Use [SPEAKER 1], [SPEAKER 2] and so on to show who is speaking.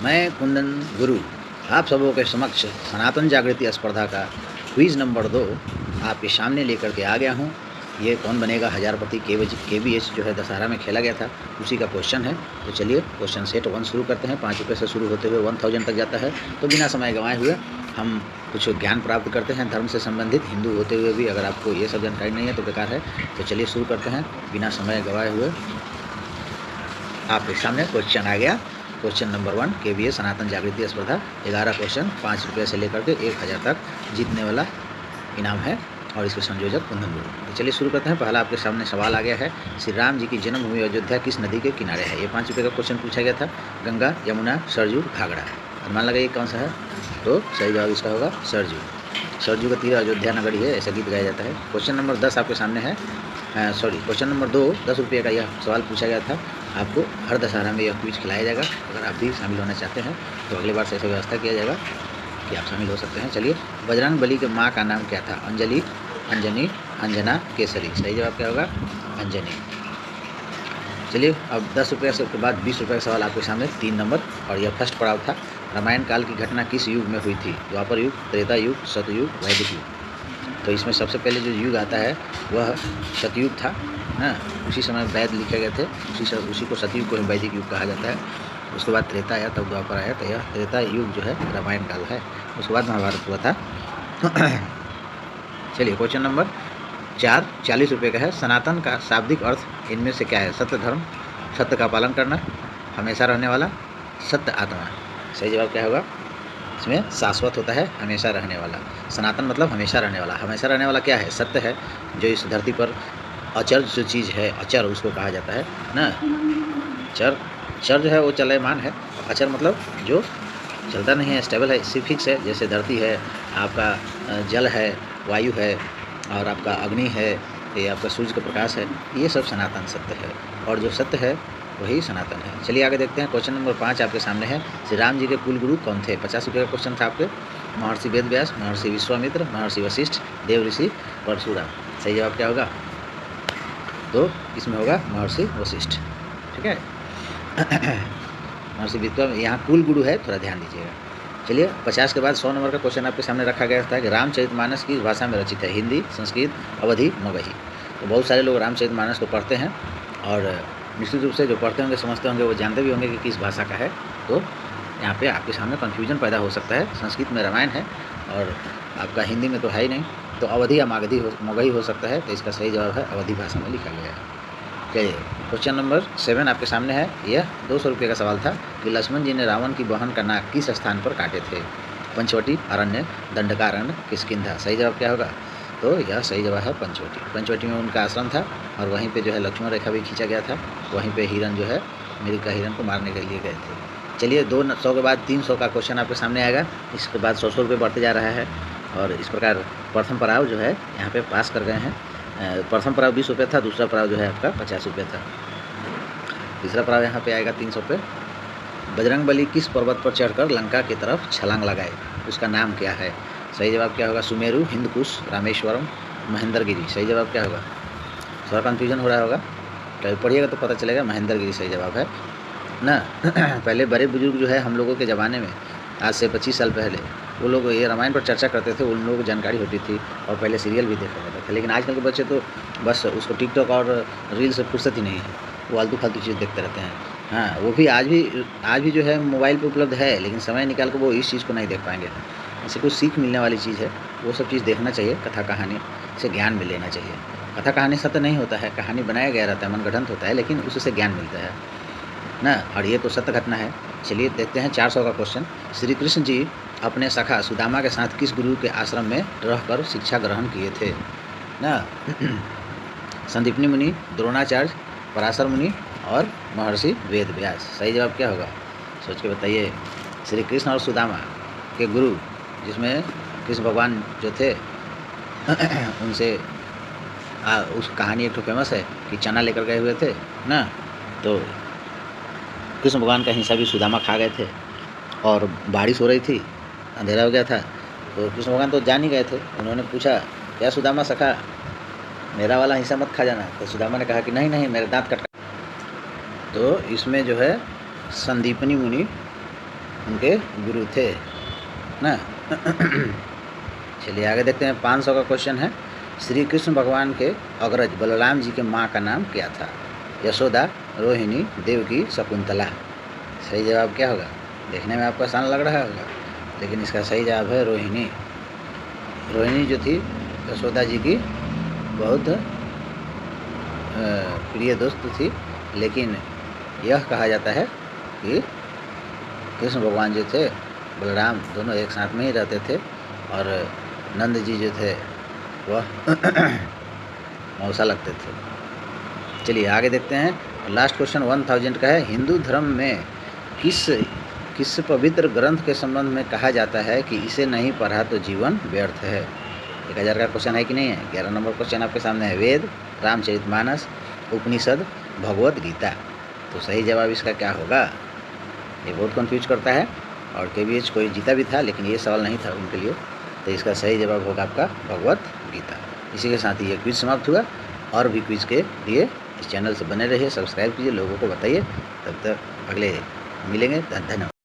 [SPEAKER 1] मैं कुंदन गुरु आप सबों के समक्ष सनातन जागृति स्पर्धा का क्विज़ नंबर 2 आपके सामने लेकर के आ गया हूँ। ये कौन बनेगा हजारपति KBH जो है दशहरा में खेला गया था, उसी का क्वेश्चन है। तो चलिए क्वेश्चन सेट 1 शुरू करते हैं। 5 रुपये से शुरू होते हुए 1000 तक जाता है। तो बिना समय गंवाए हुए हम कुछ ज्ञान प्राप्त करते हैं धर्म से संबंधित। हिंदू होते हुए भी अगर आपको ये सब जानकारी नहीं है तो बेकार है। तो चलिए शुरू करते हैं बिना समय गंवाए हुए। आपके सामने क्वेश्चन आ गया। क्वेश्चन नंबर 1 KBH सनातन जागृति स्पर्धा 11 क्वेश्चन 5 रुपये से लेकर के 1000 तक जीतने वाला इनाम है और इसके संयोजक कुंदन गुरु। तो चलिए शुरू करते हैं। पहला आपके सामने सवाल आ गया है, श्री राम जी की जन्मभूमि अयोध्या किस नदी के किनारे है? ये 5 रुपये का क्वेश्चन पूछा गया था। गंगा, यमुना, सरजू, घाघरा। अनुमान लगाइए कौन सा है? तो सही जवाब इसका होगा सरजू। सरजू का तीर अयोध्या नगरी है, ऐसा गीत गाया जाता है। क्वेश्चन नंबर 10 आपके सामने है। क्वेश्चन नंबर 2 10 रुपये का यह सवाल पूछा गया था। आपको हर दशहरा में यह क्विज खिलाया जाएगा। अगर आप भी शामिल होना चाहते हैं तो अगली बार से ऐसा व्यवस्था किया जाएगा कि आप शामिल हो सकते हैं। चलिए, बजरंग बली के माँ का नाम क्या था? अंजलि, अंजनी, अंजना, केसरी। सही जवाब क्या होगा? अंजनी। चलिए, अब 10 रुपये से के बाद 20 रुपये का सवाल आपके सामने 3 नंबर, और यह फर्स्ट पड़ाव था। रामायण काल की घटना किस युग में हुई थी? द्वापर युग, त्रेता युग, सतयुग, वैदिक युग। तो इसमें सबसे पहले जो युग आता है वह सतयुग था ना। उसी समय वेद लिखे गए थे, उसी को सतयुग को वैदिक युग कहा जाता है। उसके बाद त्रेता आया, तब द्वापर आया, तो यह त्रेता युग जो है रामायण काल है। उसके बाद महाभारत हुआ था। चलिए, क्वेश्चन नंबर 4 40 रुपये का है। सनातन का शाब्दिक अर्थ इनमें से क्या है? सत्य धर्म, सत्य का पालन करना, हमेशा रहने वाला, सत्य आत्मा। सही जवाब क्या होगा? इसमें शाश्वत होता है, हमेशा रहने वाला। सनातन मतलब हमेशा रहने वाला। हमेशा रहने वाला क्या है? सत्य है, जो इस धरती पर अचर जो चीज़ है, अचर उसको कहा जाता है ना। चर जो है वो चलयमान है। अचर मतलब जो चलता नहीं है, स्टेबल है, फिक्स है। जैसे धरती है, आपका जल है, वायु है, और आपका अग्नि है, ये आपका सूर्य का प्रकाश है। ये सब सनातन सत्य है, और जो सत्य है वही सनातन है। चलिए आगे देखते हैं। क्वेश्चन नंबर 5 आपके सामने है। श्री राम जी के कुल गुरु कौन थे? 50 रुपये का क्वेश्चन था आपके। महर्षि वेद व्यास, महर्षि विश्वामित्र, महर्षि वशिष्ठ, देव ऋषि, परशुराम। सही जवाब क्या होगा? तो इसमें होगा महर्षि वशिष्ठ। ठीक है। महर्षि विश्वामित्र, यहाँ कुल गुरु है, थोड़ा ध्यान दीजिएगा। चलिए, 50 के बाद 100 नंबर का क्वेश्चन आपके सामने रखा गया था कि रामचरितमानस किस भाषा में रचित है? हिंदी, संस्कृत, अवधी, मगही। तो बहुत सारे लोग रामचरितमानस को पढ़ते हैं, और निश्चित रूप से जो पढ़ते होंगे, समझते होंगे, वो जानते भी होंगे कि किस भाषा का है। तो यहाँ पे आपके सामने कन्फ्यूजन पैदा हो सकता है। संस्कृत में रामायण है और आपका हिंदी में तो है ही नहीं, तो अवधी या मगही हो सकता है। तो इसका सही जवाब है अवधी भाषा में लिखा गया है। चलिए, क्वेश्चन नंबर 7 आपके सामने है। यह 200 रुपये का सवाल था कि लक्ष्मण जी ने रावण की बहन का नाक किस स्थान पर काटे थे? पंचवटी, अरण्य, दंडकारण्य, किष्किंधा। सही जवाब क्या होगा? तो यह सही जवाब है पंचवटी। पंचवटी में उनका आश्रम था, और वहीं पे जो है लक्ष्मण रेखा भी खींचा गया था। वहीं पे हिरण जो है मिर्ग हिरण को मारने के लिए गए थे। चलिए, 200 के बाद 300 का क्वेश्चन आपके सामने आएगा। इसके बाद 100 रुपये बढ़ते जा रहा है, और इस प्रकार प्रथम पड़ाव जो है यहाँ पे पास कर गए हैं। प्रथम पड़ाव 20 रुपये था, दूसरा पड़ाव जो है आपका 50 रुपये था, तीसरा पड़ाव यहाँ पे आएगा 300 रुपये। बजरंग बली किस पर्वत पर चढ़कर लंका की तरफ छलांग लगाए? उसका नाम क्या है? सही जवाब क्या होगा? सुमेरु, हिंदकुश, रामेश्वरम, महेंद्रगिरी। सही जवाब क्या होगा? थोड़ा कन्फ्यूजन हो रहा होगा, तो पढ़िएगा तो पता चलेगा। महेंद्रगिरी सही जवाब है ना। पहले बड़े बुजुर्ग जो है हम लोगों के ज़माने में, आज से 25 साल पहले, वो लोग ये रामायण पर चर्चा करते थे, उन लोगों को जानकारी होती थी, और पहले सीरियल भी देखा जाता था। लेकिन आजकल के बच्चे तो बस उसको टिकटॉक और रील से फुर्सत ही नहीं है, वो आलतू फालतू चीज़ देखते रहते हैं। हाँ, वो भी आज भी जो है मोबाइल पे उपलब्ध है, लेकिन समय निकाल कर वो इस चीज़ को नहीं देख पाएंगे। इससे कुछ सीख मिलने वाली चीज़ है, वो सब चीज़ देखना चाहिए। कथा कहानी से ज्ञान भी लेना चाहिए। कथा कहानी सत्य नहीं होता है, कहानी बनाया गया रहता है, मनगढ़ंत होता है, लेकिन उससे ज्ञान मिलता है ना, और ये तो सत्य घटना है। चलिए देखते हैं 400 का क्वेश्चन। श्री कृष्ण जी अपने सखा सुदामा के साथ किस गुरु के आश्रम में रहकर शिक्षा ग्रहण किए थे ना? संदीपनी मुनि, द्रोणाचार्य, पराशर मुनि, और महर्षि वेद व्यास। सही जवाब क्या होगा? सोच के बताइए। श्री कृष्ण और सुदामा के गुरु, जिसमें कृष्ण भगवान जो थे उनसे उस कहानी एक तो फेमस है कि चना लेकर गए हुए थे ना, तो कृष्ण भगवान का हिस्सा भी सुदामा खा गए थे, और बारिश हो रही थी, अंधेरा हो गया था, तो कृष्ण भगवान तो जान ही गए थे। उन्होंने पूछा, क्या सुदामा सखा, मेरा वाला हिस्सा मत खा जाना। तो सुदामा ने कहा कि नहीं नहीं, मेरे दांत कट। तो इसमें जो है संदीपनी मुनि उनके गुरु थे ना। चलिए आगे देखते हैं। 500 का क्वेश्चन है, श्री कृष्ण भगवान के अग्रज बलराम जी के माँ का नाम क्या था? यशोदा, रोहिणी, देवकी, शकुंतला। सही जवाब क्या होगा? देखने में आपको आसान लग रहा होगा, लेकिन इसका सही जवाब है रोहिणी। रोहिणी जो थी यशोदा जी की बहुत प्रिय दोस्त थी, लेकिन यह कहा जाता है कि कृष्ण भगवान जो थे, बलराम, दोनों एक साथ में ही रहते थे, और नंद जी जो थे वह मौसा लगते थे। चलिए आगे देखते हैं। लास्ट क्वेश्चन 1000 का है, हिंदू धर्म में किस पवित्र ग्रंथ के संबंध में कहा जाता है कि इसे नहीं पढ़ा तो जीवन व्यर्थ है? 1000 का क्वेश्चन है कि नहीं है? 11 नंबर क्वेश्चन आपके सामने है, वेद, रामचरितमानस, उपनिषद, भगवत गीता। तो सही जवाब इसका क्या होगा? ये बहुत कंफ्यूज करता है, और KVH कोई जीता भी था, लेकिन ये सवाल नहीं था उनके लिए। तो इसका सही जवाब होगा आपका भगवत गीता। इसी के साथ ही ये क्विज समाप्त हुआ। और भी क्विज के लिए इस चैनल से बने रहिए, सब्सक्राइब कीजिए, लोगों को बताइए। तब तक अगले मिलेंगे। धन्यवाद।